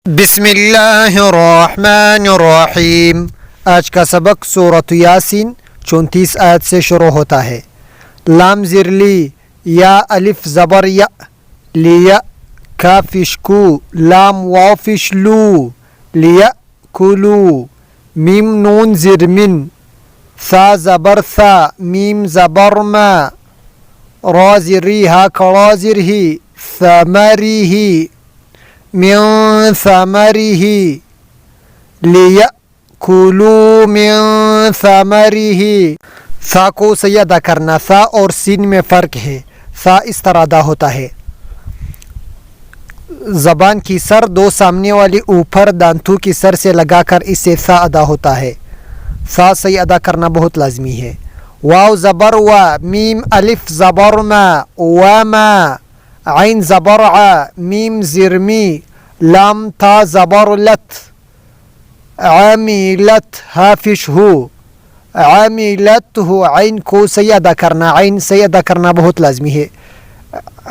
बिस्मिल्लाहिर्रहमानिर्रहीम। आज का सबक सूरत यासीन 34 आयत से शुरू होता है। लाम ज़िरली या अलिफ ज़बर या लिया काफिशकू लाम वाफिशलू लिया कुलू मीम नून ज़िरमिन सा ज़बर सा मीम ज़बर मा रा ज़िरी हा कड़ा ज़िरही समरिही मिन समरिही लियकुलू मिन समरिही। सा को सही अदा करना। सा और सीन में फ़र्क है। सा इस तरह अदा होता है, ज़बान की सर दो सामने वाली ऊपर दांतों की सर से लगाकर इससे सा अदा होता है। सा सही अदा करना बहुत लाजमी है। वाव ज़बर वा मीम अलिफ ज़बर मा व मा आइन ज़बर आ मीम ज़िरमी लाम था ज़बर लत आमिलत हाफिश हो आमिलत हो। आइन को सही अदा करना। आइन सही अदा करना बहुत लाजमी है।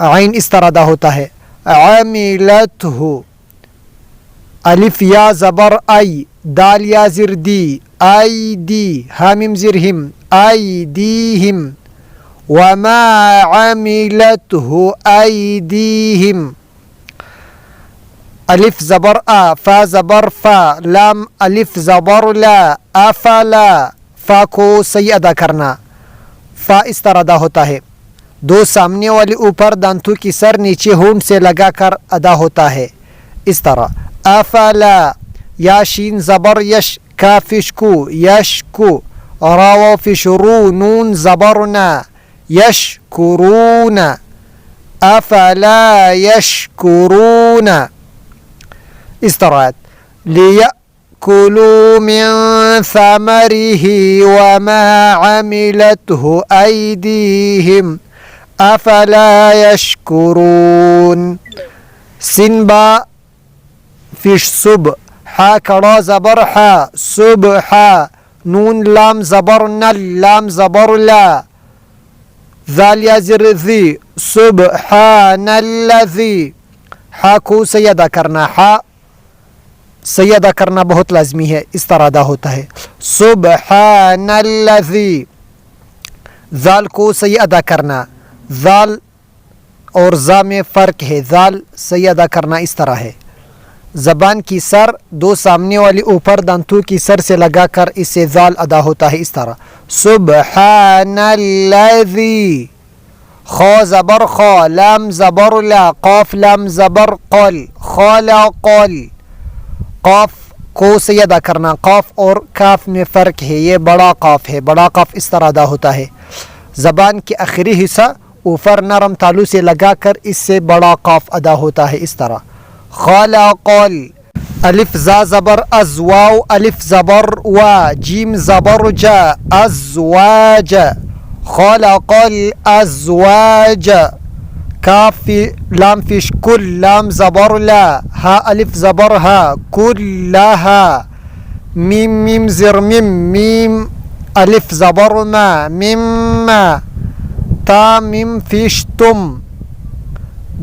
आइन इस तरह अदा होता है आमिलत हो। अलिफ या ज़बर आई दाल या ज़िर दी आई दी हामिम ज़िरहिम आई दीहिम वमा आमिलत हो आईदीहिम। अलिफ ज़बर आ फ़ा ज़बर फ़ा लाम अलिफ ज़बर ला अफ़ला। फ़ा को सही अदा करना। फ़ा इस तरह अदा होता है, दो सामने वाले ऊपर दांतों की सर नीचे होंठ से लगाकर अदा होता है इस तरह अफ़ला। या शीन ज़बर यश काफिशकू यशकू राव फिशरू नून ज़बरना यशकुरून अफ़ला यशकुरून। इस तरह लियकुलू मिन समरिही वमा अमिलतहु ऐदीहिम अफ़ला यशकुरून। सिन बा फिश सुब हा कड़ा ज़बर हा सुब हा नून लाम ज़बर नल लाम ज़बर ला ज़ाल या ज़िर ज़ी सुब्हानल्लज़ी। हा को सही अदा करना। हा सही अदा करना बहुत लाजमी है। इस तरह अदा होता है सुब्हानल्लज़ी। ज़ाल को सही अदा करना। ज़ाल और ज़ा में फ़र्क है। ज़ाल सही अदा करना इस तरह है, ज़बान की सर दो सामने वाली ऊपर दांतों की सर से लगाकर इससे ज़ाल अदा होता है इस तरह सुब्हानल्लज़ी। खौ ज़बर खौ लाम ज़बर ला क़ाफ लाम ज़बर क़ल ख़लक़ल। क़ाफ को सही अदा करना। क़ाफ और काफ में फ़र्क है। ये बड़ा क़ाफ है। बड़ा क़ाफ इस तरह अदा होता है, ज़बान के आखिरी हिस्सा ऊपर नरम तालू से लगाकर इससे बड़ा क़ाफ अदा होता है इस तरह ख़लक़ल। अलिफ ज़ा ज़बर अज़ वाव अलिफ ज़बर वा जीम ज़बर जा अज़वाज ख़लक़ल अज़वाज। काफ लाम फिश कुल लाम ज़बर ला हा अलिफ ज़बर हा कुल्लहा मीम मीम ज़िर मिम मीम अलिफ ज़बर मा मिम्मा ता मीम फिश तुम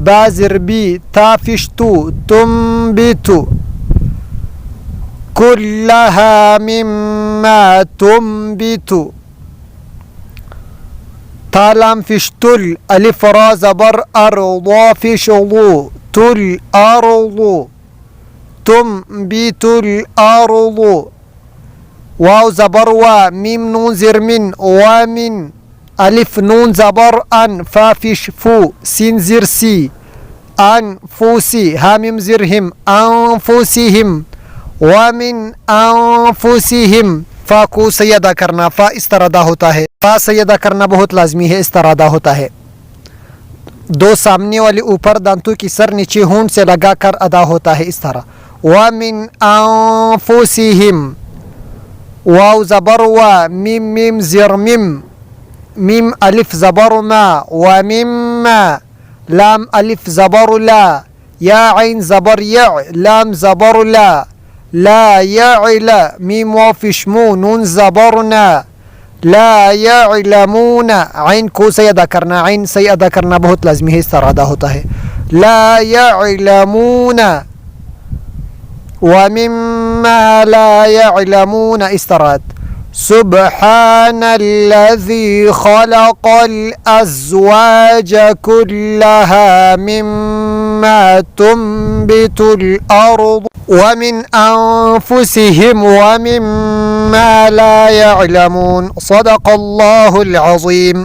बाज़िर बी ता फिश तू तुम बितु कुल्लहा मिम्मा तुम बितु। तालाम फिशतुल अलिफ रा ज़बर अर्दा फिशलू तुल अर्दु तुम बितुल अर्दु। वाव ज़बर वा मीम नून ज़िरमिन वामिन अलिफ नून ज़बर अन फा फिश फू सीन ज़िर सी अनफुसी हामिम ज़िरहिम अनफुसिहिम वमिन अनफुसिहिम। फ़ा को सही अदा करना। फ़ा इस तरह अदा होता है। फ़ा सही अदा करना बहुत लाजमी है। इस तरह अदा होता है, दो सामने वाले ऊपर दांतों की सर नीचे होंठ से लगाकर अदा होता है इस तरह वमिन अनफुसिहिम। वाव ज़बर वा मीम मीम ज़िर मिम मीम अलिफ ज़बर मा व मिम्मा लाम अलिफ ज़बर ला या आइन ज़बर या लाम ज़बर ला ला यअला मीम वाव फिश मू नून ज़बरना ला यअलमून। आइन को सही अदा करना। आइन सही अदा करना बहुत लाजमी है। इस तरह अदा होता है ला यअलमून। ومما لا يعلمون استراد سبحان الذي خلق الأزواج كلها مما تنبت الأرض ومن أنفسهم ومما لا يعلمون صدق الله العظيم.